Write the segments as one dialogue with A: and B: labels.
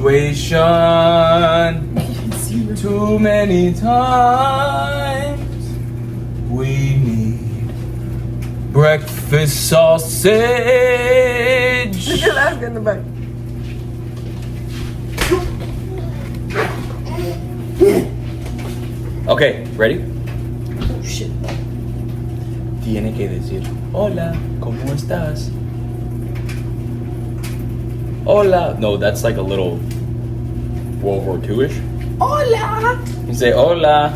A: situation. Too many times. We need breakfast sausage.
B: Look at Alaska in the back.
A: Okay, ready?
B: Oh, shit.
A: Tiene que decir, hola, ¿cómo estás? Hola. No, that's like a little World War II-ish.
B: Hola.
A: You say, hola.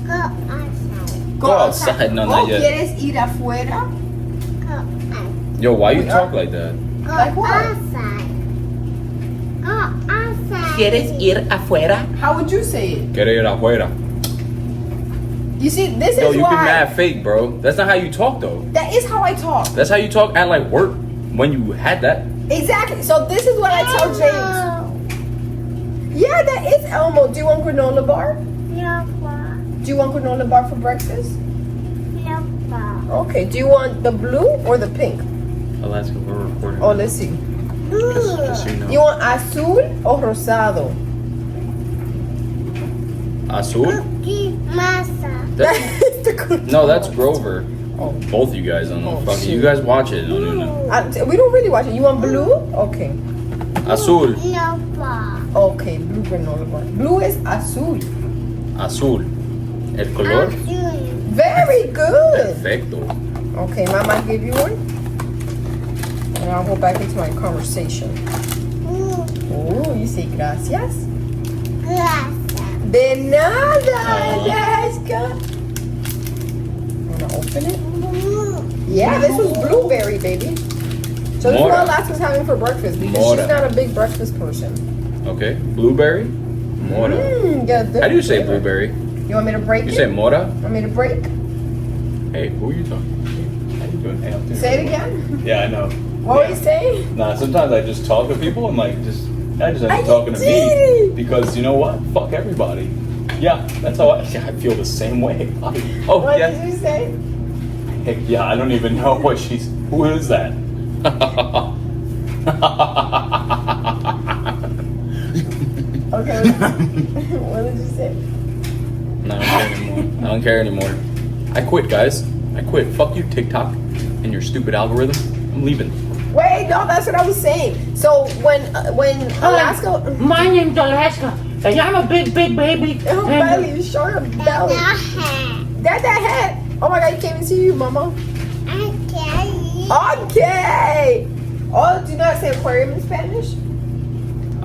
C: Go outside.
A: Go outside. No, not yet.
B: ¿Quieres ir afuera?
C: Go outside.
A: Yo, why you
B: We
A: talk
B: are-
A: like that?
C: Go
B: Like what?
C: outside. Go outside.
D: ¿Quieres ir afuera?
B: How would you say it?
A: Quiero ir afuera.
B: You see, this
A: Yo,
B: is
A: you
B: why.
A: be mad fake, bro. That's not how you talk, though.
B: That is how I talk.
A: That's how you talk at like work when you had that.
B: Exactly. So this is what I tell James. Yeah, that is Elmo. Do you want granola bar? Do you want granola bar for breakfast? Okay. Do you want the blue or the pink?
A: Alaska, we're recording.
B: Oh, let's see.
A: Just so you know.
B: You want azul or rosado?
A: Azul?
C: Masa.
A: That's-
B: the good
A: no, that's
B: one.
A: Grover.
B: Oh.
A: Both of you guys don't know.
B: Oh,
A: Fuck it.
B: shit.
A: You guys watch it. No.
B: We don't really watch it. You want blue? Okay.
A: Azul.
C: No bar.
B: Okay, blue granola bar. Blue is azul.
A: Azul. El color.
B: Very good.
A: Perfecto.
B: Okay, Mama, give you one. And I'll go back into my conversation. Oh, you say gracias? De nada, Alaska. Wanna open it? Yeah, this was blueberry, baby. So this is
A: Mora.
B: what Alaska's having for breakfast because
A: Mora.
B: she's not a big breakfast person.
A: Okay. Blueberry. Mora.
B: Yeah,
A: How do you say blueberry?
B: You want me to break
A: You
B: it?
A: say mora?
B: Want me to break?
A: Hey, who are you talking to? How you doing? Hey, I'm doing
B: Say it
A: good.
B: again.
A: Yeah, I know.
B: What were you saying?
A: Nah, sometimes I just talk to people and like just I just end
B: I
A: up talking to
B: did
A: me
B: it.
A: because you know what? Fuck everybody. Yeah, that's how I feel the same way. Oh
B: What
A: yeah.
B: did you say?
A: Heck yeah, I don't even know what she's. Who is that?
B: Okay. What did you say?
A: No, I don't care anymore. I don't care anymore. I quit, guys. I quit. Fuck you, TikTok, and your stupid algorithm. I'm leaving.
B: Wait, no, that's what I was saying. So when Alaska,
D: My name's Alaska, and I'm a big baby.
B: her belly, show her belly. That's that head. Oh my God, you can't even see you, Mama. Okay. Oh, do you not say aquarium in Spanish?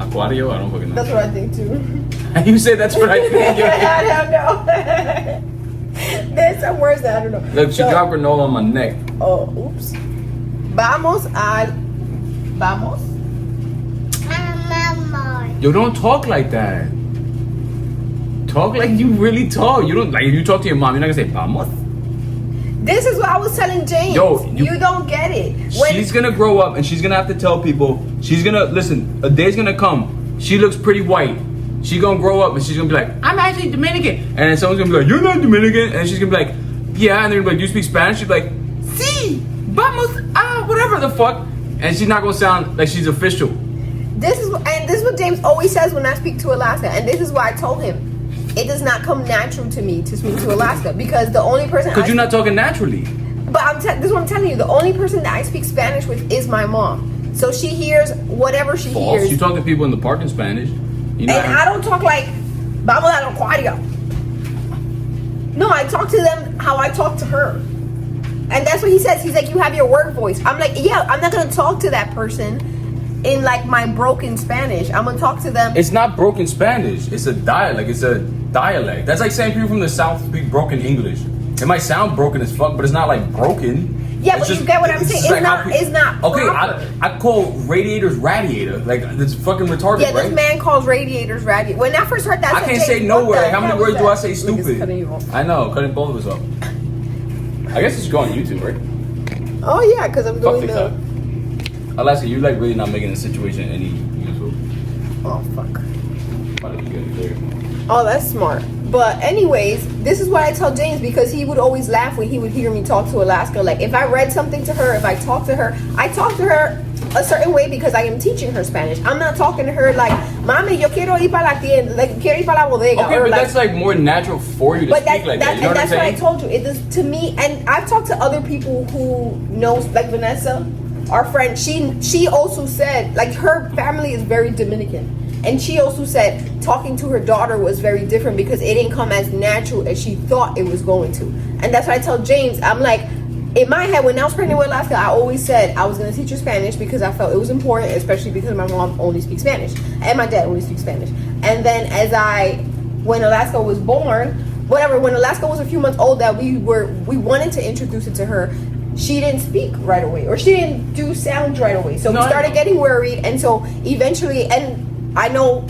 A: Aquario? I don't fucking know.
B: That's what I think too.
A: You say that's what I think.
B: I don't know. There's some words that I don't know.
A: Look, she
B: So-
A: dropped granola on my neck.
B: Oh, oops. Vamos.
A: Yo, don't talk like that. Talk like you really talk. You don't like if you talk to your mom. You're not gonna say vamos.
B: This is what I was telling James.
A: Yo,
B: you don't get it.
A: She's gonna grow up and she's gonna have to tell people. She's gonna listen. A day's gonna come. She looks pretty white. She's gonna grow up and she's gonna be like, I'm actually Dominican. And then someone's gonna be like, you're not Dominican. And she's gonna be like, yeah. And they're gonna be like, do you speak Spanish? She's like, si, vamos, whatever the fuck. And she's not gonna sound like she's official.
B: This is what James always says when I speak to Alaska, and this is why I told him it does not come natural to me to speak to Alaska because the only person.
A: Cause you're not talking naturally.
B: But this is what I'm telling you. The only person that I speak Spanish with is my mom. So she hears whatever she
A: False.
B: hears.
A: You talk to people in the park in Spanish. You know.
B: And I don't talk like vamos al acuario. No, I talk to them how I talk to her. And that's what he says. He's like, you have your work voice. I'm like, yeah, I'm not gonna talk to that person in like my broken Spanish. I'm gonna talk to them.
A: It's not broken Spanish. It's a dialect. It's a dialect. That's like saying people from the South speak broken English. It might sound broken as fuck, but it's not like broken.
B: Yeah,
A: It's
B: but you get what I'm saying. It's
A: like how
B: not-
A: pe-
B: it's not
A: Okay,
B: proper.
A: I call radiators radiator. Like it's fucking retarded,
B: Yeah,
A: right?
B: this man calls radiators radiator. When I first heard that,
A: I
B: said,
A: can't say
B: James,
A: no
B: what
A: word.
B: the
A: How many
B: hell
A: words
B: is
A: do I
B: that?
A: say
B: Look, it's
A: stupid?
B: cutting you off.
A: I know, cutting both of us off. I guess it should go on YouTube, right?
B: Oh yeah, because I'm
A: Fuck
B: doing
A: TikTok.
B: the.
A: Alaska, you're like really not making the situation any useful.
B: Oh fuck.
A: Why don't you get it there?
B: Oh, that's smart. But anyways, this is what I tell James because he would always laugh when he would hear me talk to Alaska. Like if I read something to her, if I talked to her, I talk to her a certain way because I am teaching her Spanish. I'm not talking to her like, "Mami, yo quiero ir para la tienda, like quiero ir para la bodega."
A: Okay,
B: or
A: but
B: like,
A: that's like more natural for you to
B: but
A: speak like that. You know
B: and
A: what I'm
B: that's what I
A: saying?
B: told you. It is to me, and I've talked to other people who knows, like Vanessa, our friend. She also said like her family is very Dominican. And she also said talking to her daughter was very different because it didn't come as natural as she thought it was going to. And that's why I tell James, I'm like, in my head, when I was pregnant with Alaska, I always said I was going to teach her Spanish because I felt it was important, especially because my mom only speaks Spanish and my dad only speaks Spanish. And then when Alaska was born, when Alaska was a few months old, that we wanted to introduce it to her. She didn't speak right away, or she didn't do sounds right away. So we started getting worried, and so eventually, and I know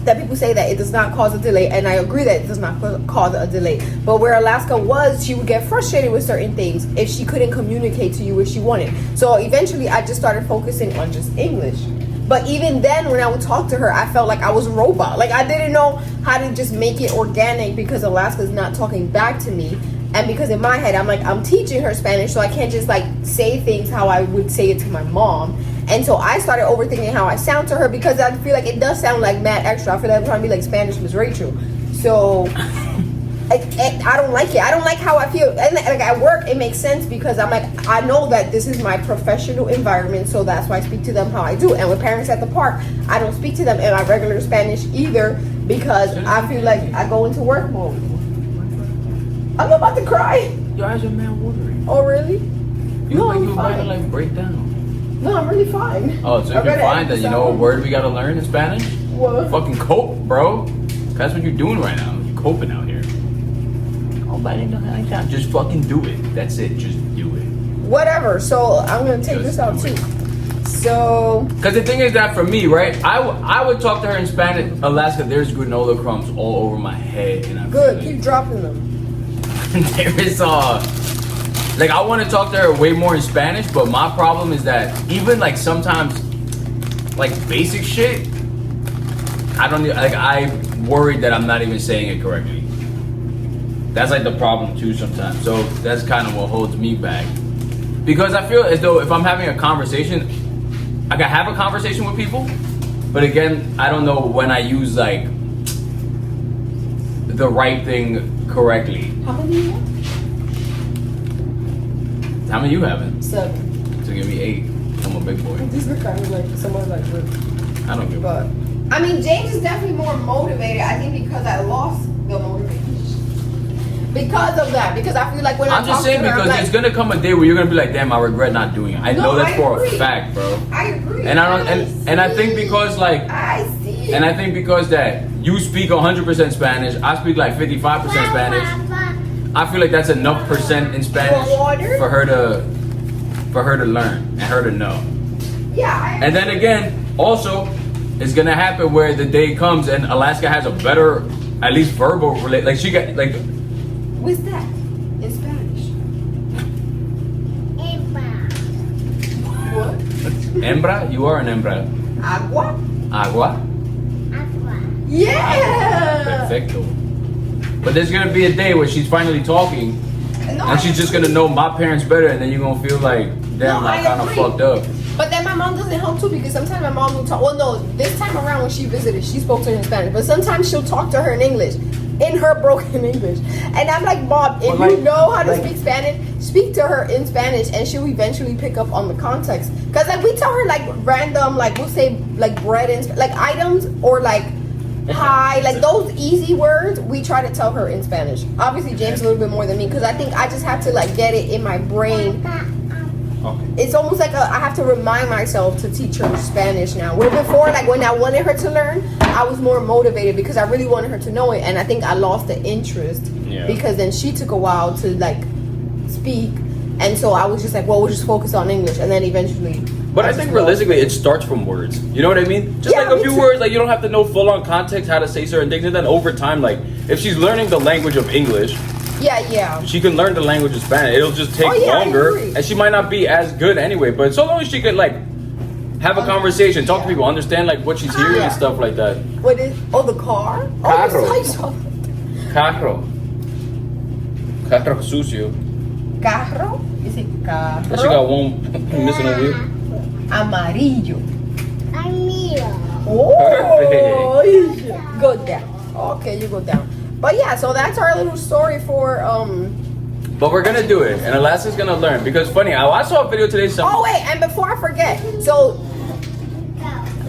B: that people say that it does not cause a delay, and I agree that it does not cause a delay. But where Alaska was, she would get frustrated with certain things if she couldn't communicate to you what she wanted. So eventually, I just started focusing on just English. But even then, when I would talk to her, I felt like I was a robot. Like I didn't know how to just make it organic because Alaska's not talking back to me. And because in my head, I'm like, I'm teaching her Spanish, so I can't just like say things how I would say it to my mom. And so I started overthinking how I sound to her because I feel like it does sound like mad extra. I feel like I'm trying to be like Spanish Miss Rachel. So I don't like it. I don't like how I feel. And like at work, it makes sense because I'm like, I know that this is my professional environment, so that's why I speak to them how I do. And with parents at the park, I don't speak to them in my regular Spanish either because I feel like I go into work mode. I'm about to cry.
A: Your eyes are mad watering.
B: Oh, really?
A: You
B: No,
A: look like
B: I'm
A: you're about to
B: fine.
A: like break down.
B: No, I'm really fine.
A: Oh, so
B: I
A: if you're
B: read
A: fine,
B: it.
A: then you know what word we gotta learn in Spanish?
B: What?
A: Fucking cope, bro. That's what you're doing right now. You're coping out here.
D: Oh, but I don't like that.
A: Just fucking do it. That's it. Just do it.
B: Whatever. So I'm gonna take this out too. So
A: Because the thing is that for me, right, I would talk to her in Spanish. Alaska, there's granola crumbs all over my head. And I
B: good.
A: feel
B: Keep dropping them.
A: like there is like I want to talk to her way more in Spanish, but my problem is that even like sometimes like basic shit, I'm worried that I'm not even saying it correctly. That's like the problem too sometimes. So that's kind of what holds me back. Because I feel as though if I'm having a conversation, I can have a conversation with people, but again, I don't know when I use like the right thing correctly.
B: How many you have?
A: How many you having?
B: 7.
A: So give me 8. I'm a big boy.
B: These are kind of like someone like this.
A: I don't give a
B: But I mean, James is definitely more motivated. I think because I lost the motivation. Because of that, because I feel like when
A: I'm
B: I
A: just
B: talk
A: saying
B: to her,
A: because
B: I'm
A: it's
B: like,
A: gonna come a day where you're gonna be like, damn, I regret not doing it. I
B: No,
A: know that
B: I
A: for a
B: agree.
A: fact, bro.
B: I agree.
A: And I don't and I think because like
B: I see.
A: and I think because that you speak 100% Spanish, I speak like 55% Spanish. I feel like that's enough percent in Spanish
B: water?
A: for her to learn and her to know.
B: Yeah.
A: And then again, also, it's gonna happen where the day comes and Alaska has a better, at least verbal like she got like.
B: What's that in Spanish? What?
A: Hembra, you are an hembra.
B: Agua?
A: Agua.
B: Yeah.
A: Perfecto. But there's gonna be a day where she's finally talking,
B: No,
A: and she's just gonna know my parents better, and then you're gonna feel like, damn,
B: No,
A: I
B: I
A: kind of
B: agree.
A: fucked up.
B: But then my mom doesn't help too because sometimes my mom will talk. Well, no, this time around when she visited, she spoke to her in Spanish. But sometimes she'll talk to her in English, in her broken English. And I'm like, Mom, if
A: But
B: you
A: like-
B: know how to
A: like-
B: speak Spanish, speak to her in Spanish, and she'll eventually pick up on the context. Because like we tell her like random, like we'll say like bread and like items or like hi, like those easy words. We try to tell her in Spanish. Obviously, James a little bit more than me because I think I just have to like get it in my brain.
A: Okay.
B: It's almost like I have to remind myself to teach her Spanish now. Where before, like when I wanted her to learn, I was more motivated because I really wanted her to know it, and I think I lost the interest
A: Yeah.
B: because then she took a while to like speak, and so I was just like, well, we'll just focus on English, and then eventually.
E: But I
B: just
E: think
B: lost
E: realistically,
B: it.
E: it starts from words. You know what I mean? Just
B: Yeah,
E: like a
B: me
E: few
B: too.
E: words, like you don't have to know full on context how to say certain things, and then over time, like if she's learning the language of English,
B: Yeah.
E: she can learn the language of Spanish. It'll just take
B: Oh, yeah, I
E: longer,
B: agree.
E: and she might not be as good anyway. But so long as she can like have a conversation, talk to people, understand like what she's hearing
B: Yeah.
E: and stuff like that.
B: What is? Oh, the car.
E: Carro.
B: Oh, it's like
E: Carro sucio.
B: carro. Is it carro?
E: And she got one missing a wheel.
B: Amarillo.
C: Amigo.
B: Oh, go down. Okay, you go down. But yeah, so that's our little story for
E: But we're gonna do it, and Alaska's gonna learn. Because funny, I saw a video today.
B: Oh wait, and before I forget, so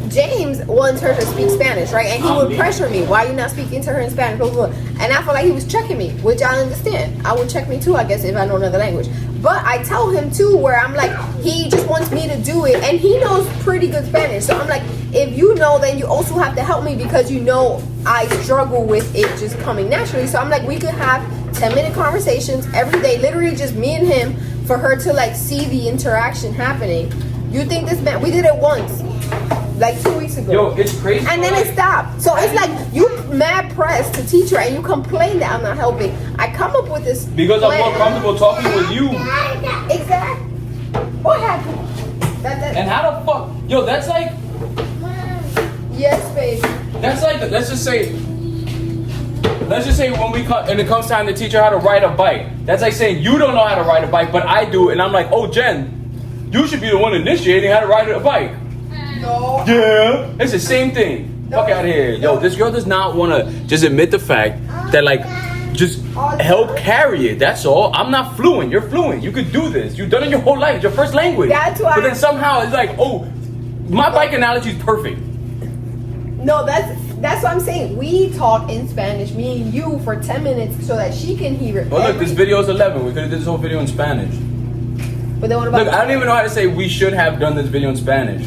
B: James wants her to speak Spanish, right? And he would pressure me, why are you not speaking to her in Spanish? Blah, blah, blah. And I feel like he was checking me, which I understand. I would check me too, I guess, if I know another language. But I tell him too, where I'm like, he just wants me to do it, and he knows pretty good Spanish. So I'm like, if you know, then you also have to help me, because you know I struggle with it just coming naturally. So I'm like, we could have 10-minute conversations every day, literally just me and him, for her to like see the interaction happening. You think this man, we did it once, like 2 weeks ago.
E: Yo, it's crazy.
B: And then it stopped. So it's like you mad pressed to teach her, and you complain that I'm not helping. I come up with this
E: Because I'm more
B: plan.
E: comfortable talking with you.
B: Exactly. What happened?
E: And how the fuck? Yo, that's like,
B: Yes, baby.
E: let's just say when we come, and it comes time to teach her how to ride a bike. That's like saying you don't know how to ride a bike, but I do, and I'm like, oh, Jen, you should be the one initiating how to ride a bike.
B: No.
E: Yeah, it's the same thing. Fuck out of here, yo. This girl does not want to just admit the fact that like, just help carry it. That's all. I'm not fluent. You're fluent. You could do this. You've done it your whole life. It's your first language.
B: That's why-
E: But then somehow it's like, oh, my bike analogy is perfect.
B: No, that's what I'm saying. We talk in Spanish, me and you, for 10 minutes so that she can hear it.
E: Well, look, this video is 11. We could have did this whole video in Spanish.
B: But then what about?
E: Look, I don't even know how to say we should have done this video in Spanish.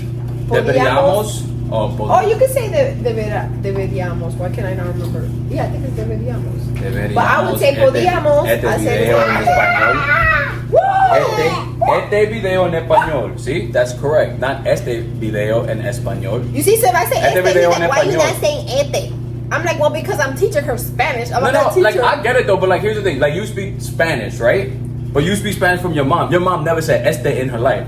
B: Podríamos.
E: Oh,
B: Oh, you could say deberíamos. Why can I not remember? Yeah, I think it's deberíamos. But I would say podríamos hacer
E: video en español.
B: Woo!
E: Este video en español. See, that's correct. Not este video en español.
B: You see, so if I say
E: Este
B: este, he's
E: video
B: like,
E: en
B: why you
E: español.
B: not saying este? I'm like, well, because I'm teaching her Spanish. I'm
E: No,
B: not
E: like
B: teaching
E: I get it though, but like here's the thing: like you speak Spanish, right? But you speak Spanish from your mom. Your mom never said este in her life.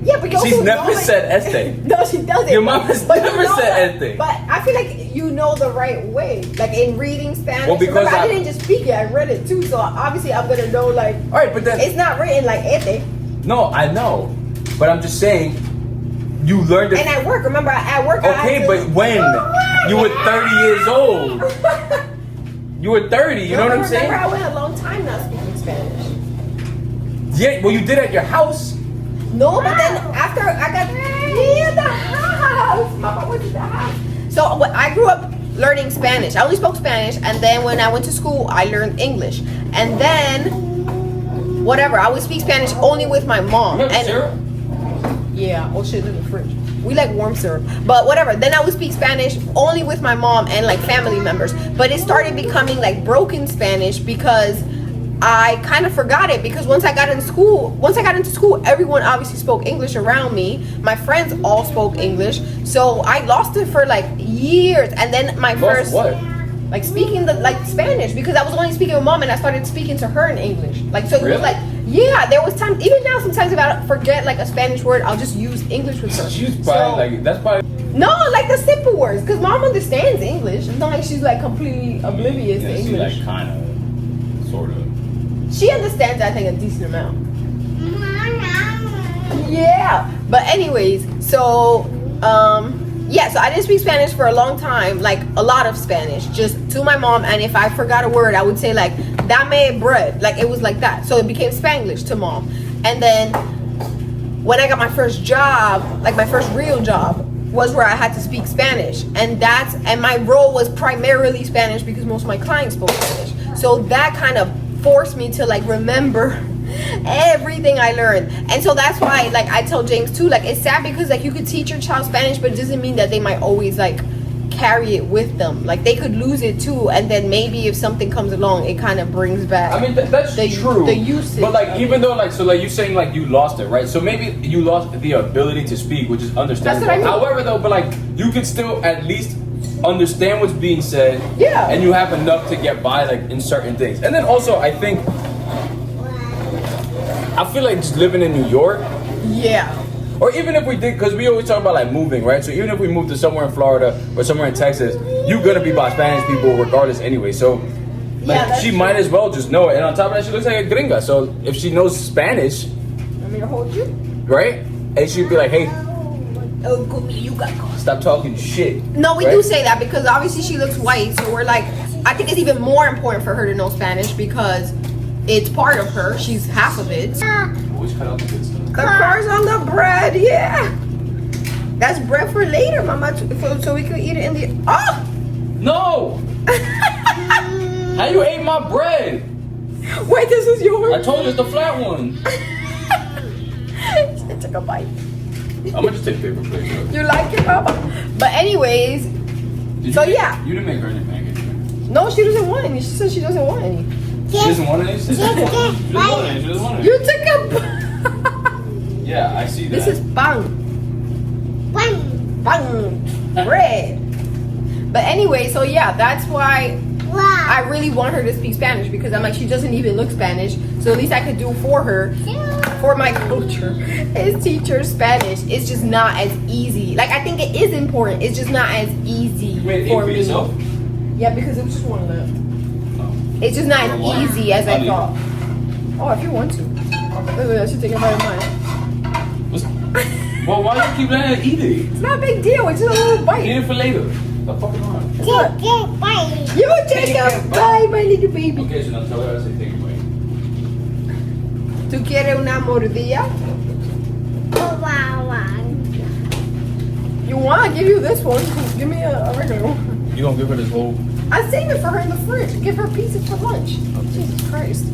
B: Yeah, but you
E: She's
B: also
E: never
B: know it.
E: said este.
B: No, she doesn't.
E: Your mom has
B: But you
E: never
B: know
E: said
B: that.
E: este.
B: But I feel like you know the right way. Like in reading Spanish.
E: Well, because
B: Remember, I
E: I-
B: didn't just speak it, I read it too. So obviously I'm gonna know like
E: All right, but then
B: it's not written like este.
E: no, I know, but I'm just saying you learned it.
B: And at work, remember at work I
E: Okay,
B: had to-
E: but when you were 30 years old, you were 30. You know what I'm saying?
B: Remember, I went a long time not speaking Spanish.
E: Yeah, well, you did at your house.
B: No, but then after I got in the house, Mama was in the house. So I grew up learning Spanish. I only spoke Spanish, and then when I went to school, I learned English. And then, whatever, I would speak Spanish only with my mom.
E: You have
B: And
E: syrup?
B: yeah, oh shit, in the fridge. We like warm syrup, but whatever. Then I would speak Spanish only with my mom and like family members. But it started becoming like broken Spanish because I kind of forgot it, because once I got into school, everyone obviously spoke English around me. My friends all spoke English, so I lost it for like years. And then my
E: Lost
B: first
E: what?
B: like speaking the like Spanish, because I was only speaking with mom and I started speaking to her in English. Like so it
E: Really?
B: was like, yeah, there was times, even now sometimes if I forget like a Spanish word, I'll just use English with her.
E: She's probably like that's probably.
B: No, like the simple words, because mom understands English. It's not like she's like completely oblivious to
E: Yeah, she
B: English.
E: like kind of, sort of.
B: She understands, I think, a decent amount. Yeah, but anyways, so yeah, so I didn't speak Spanish for a long time, like a lot of Spanish, just to my mom. And if I forgot a word, I would say like dame bread, like it was like that. So it became Spanglish to mom. And then when I got my first job, like my first real job, was where I had to speak Spanish, and my role was primarily Spanish because most of my clients spoke Spanish. So that kind of forced me to like remember everything I learned. And so that's why like I tell James too, like it's sad because like you could teach your child Spanish, but it doesn't mean that they might always like carry it with them. Like they could lose it too, and then maybe if something comes along, it kind of brings back.
E: I mean that's
B: the,
E: true.
B: the usage.
E: But like even though like so like you're saying like you lost it, right? So maybe you lost the ability to speak, which is understandable.
B: That's what I mean.
E: However though, but like you can still at least understand what's being said.
B: Yeah.
E: And you have enough to get by like in certain things. And then also I feel like just living in New York,
B: Yeah.
E: or even if we did, because we always talk about like moving, right? So even if we moved to somewhere in Florida or somewhere in Texas, you're gonna be by Spanish people regardless anyway. So like,
B: Yeah, that's
E: she
B: true.
E: might as well just know it. And on top of that, she looks like a gringa. So if she knows Spanish,
B: Want me to hold you?
E: right? and she'd be like, "Hey,
B: Oh, go me, you got caught.
E: stop talking shit."
B: No, we
E: Right?
B: do say that because obviously she looks white, so we're like, I think it's even more important for her to know Spanish because it's part of her. She's half of it.
E: Always cut out the good stuff.
B: The cars on the bread, yeah. That's bread for later, Mama, so we can eat it in the. Oh!
E: No! How you ate my bread?
B: Wait, this is yours.
E: I told you it's the flat one.
B: It took a bite.
E: I'm gonna just take paper plates. Bro.
B: You like it, Mama? But anyways,
E: Did
B: So,
E: you make-
B: yeah.
E: You didn't make her any pancakes, right?
B: no, she doesn't want any. She said she doesn't want any.
E: She doesn't want any? She doesn't want any. She doesn't want any. She doesn't want any.
B: You took a.
E: Yeah, I see that.
B: This is pan.
C: One.
B: Pan. Bread. But anyway, so yeah, that's why
C: Wow.
B: I really want her to speak Spanish because I'm like, she doesn't even look Spanish. So at least I could do for her, for my culture, is teach her Spanish. It's just not as easy. Like, I think it is important. It's just not as easy
E: You made it
B: for
E: for
B: me.
E: yourself?
B: Yeah, because it was just one of them.
E: No.
B: It's just not as
E: Why?
B: easy as I
E: Honey.
B: thought. Oh, if you want to. Maybe I should take a bite of mine.
E: Well, why do you keep letting her eat it?
B: It's not a big deal. It's just a little
E: Eat
B: bite.
E: it for later. The fucking on.
C: Take it, bye.
B: You take a bite, my little baby.
E: Okay, so now tell her how to say take it away.
B: ¿Tú quieres una mordida?
C: Oh, wow, wow.
B: You want? I'll give you this one. Give me a regular one.
E: You gonna give her this whole.
B: I save it for her in the fridge. Give her pieces for lunch. Oh, Jesus Christ.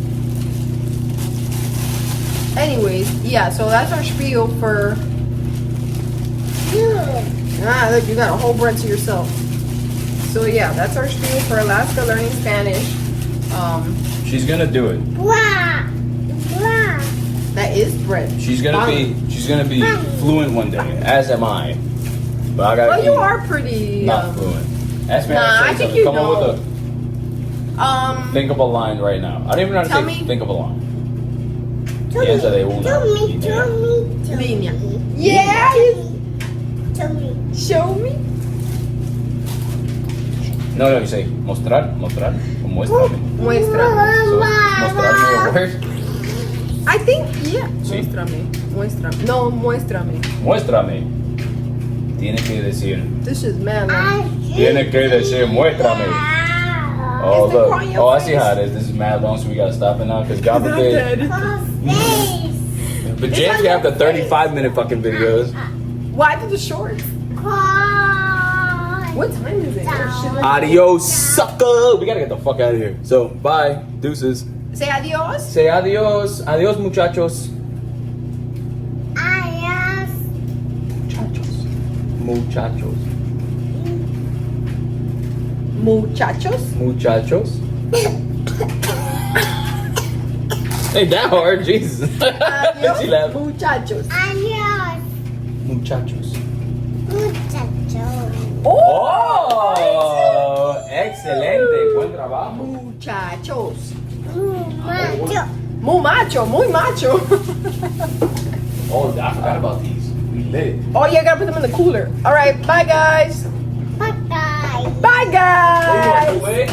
B: Anyways, yeah, so that's our spiel for. Ah, look, you got a whole bread to yourself. So yeah, that's our spiel for Alaska learning Spanish.
E: She's gonna do it.
C: Wow. Wow.
B: That is bread.
E: She's gonna be fluent one day, as am I. But I gotta
B: Well,
E: be
B: you are pretty.
E: not fluent. Ask me
B: Nah,
E: how to
B: I
E: say
B: think
E: something.
B: you
E: Come
B: know.
E: on with a think of a line right now. I don't even know how to
B: Tell
E: say
B: me.
E: think of a line.
C: Tell
E: Piensa de
C: me,
E: una
C: tell me,
E: idea.
C: tell me, tell
B: Línea.
C: me.
B: Yeah, you
C: Tell me.
B: show me.
E: No, you say mostrar, mostrar, o muéstrame.
B: Muéstrame.
E: So, mostrarme a word.
B: I think, yeah.
E: Sí.
B: Muéstrame. Muéstrame. No, muéstrame.
E: Muéstrame. Tiene que decir.
B: This is man.
E: Tiene que decir muéstrame. Oh
B: It's the
E: look.
B: crying
E: Oh, I see
B: face.
E: how it is. This is mad long, so we gotta stop it now. Cause God
B: I'm
E: forbid.
B: dead.
C: Face.
E: But
B: It's
E: James
B: on
E: can have the
B: your
E: 35-minute fucking videos.
B: Why did the shorts?
C: Cry.
B: What time is it?
E: Adios, sucker. We gotta get the fuck out of here. So bye, deuces.
B: Say adios.
E: Say adios, adios, muchachos.
C: Adios.
E: Muchachos,
B: Muchachos.
E: muchachos. Ain't that hard, Jesus. She
B: Adios.
E: laughed.
B: Muchachos.
C: Adios.
E: Muchachos.
C: Muchacho.
E: Oh, excelente, buen trabajo.
B: Muchachos.
C: Macho.
B: Muy macho. Muy macho.
E: Oh, I forgot about these. We lit.
B: Oh, yeah, I gotta put them in the cooler. All right, bye, guys.
C: Bye bye.
B: Bye, guys.
E: Wait.